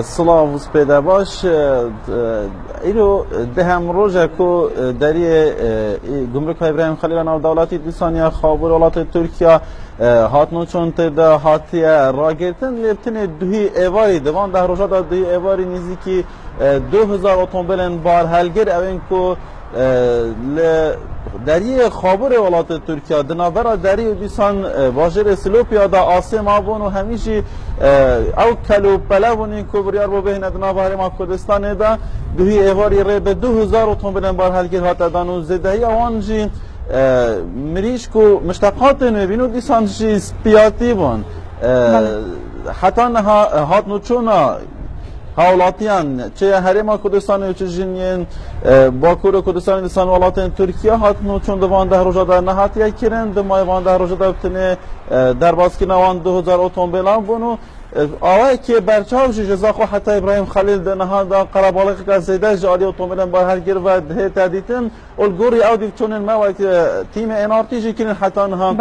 سلاو سپیده باش ایرو دهم روزه کو دری گمرک ابراهیم خلیل ناو دولتی دیسانیا خابور ولایت ترکیه هاتنو چون تدا هاتی راگرتن لبتن دوی ایواری دوان ده روزه دا دوی ایواری نزدیکی 2000 اتومبیلن بار هلگر اوین کو دری خابور ولایت ترکیه دنابرا دری دیسان واجر سلوپیا دا آسیم آبون و همیشه او کلو پلوونی کو بریار بو بهنه دنابر ما کردستان دا دوی ایواری ری به 2000 اتومبیلن بار هلگر هات دانو زدهی اوانجی مریش کو مشتقات نبینو دیسان جی سپیاتی بون حتی هات نوچونا هاولاتیان چه هرما کردستان و چه جنین باکور کردستان دیسان ولایت ترکیه هات نوچون دوان ده روزا در نهاتیه کرن دمای وان ده روزا در بتنه در باسکی نوان 2000 اتومبیلان بونو آوه که برچاو جزا خو حتی ابراهیم خلیل ده نها دا قرابالغ که زیده جالی اتومبیلان بار هرگیر و ده تدیتن الگوری او دیو چونن ما وقت تیم انارتی جی کرن حتی نها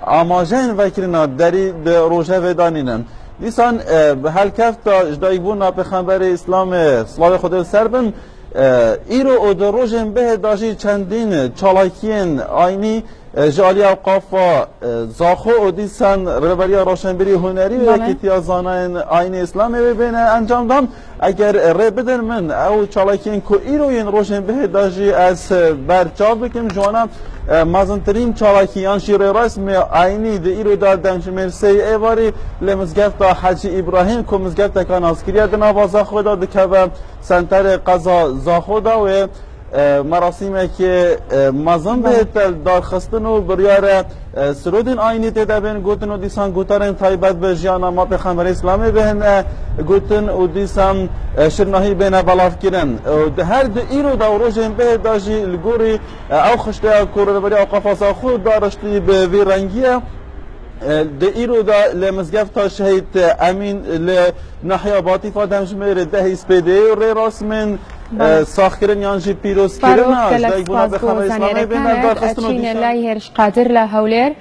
آماجین و کرن دری روژه و دانینن دیسان به هر کفت اجدایبون پیغمبر اسلام صلوات خدا سربن ایرو او دروژن به داشی چندین چالاکین آینی جالی اوقافا زاخو او دیسان رهبری روشنبری هنری و یکیتیا زاناین آین اسلام ببینه انجام دام اگر ره بدن من او چالاکین کو ایرو این روشن به داشی از برچاو بکن جوانا مازنترین چالاکیان شیر رسم آینی ده ایرو داد دمشمیر سی ایواری لمزگفت حجی ابراهیم کو مزگفت کان اسکریا دنا زاخو داد که سنتر قضا زاخو دا و مراسمی که مازن به دارخستن و بریار سرودین آینی تدابین گوتن و دیسان گوتارن تایبت به جیانا ما پیغمبر اسلامی بهن گوتن و دیسان شرناهی بین بلاف کرن هر دو ایرو دوروژن به داجی لگوری او خشته کور بری اوقافا خود دارشتی به وی رنگیه ده ایرو دا لمزگفت شهید امین لناحیه باطیفا دمشمیر ده اسپیده و ری راسمن ساخت کردن یانجی پیروز کردن فاروق گلک سپاس گو زنیره کنه اچین لای هرش قادر لهولیر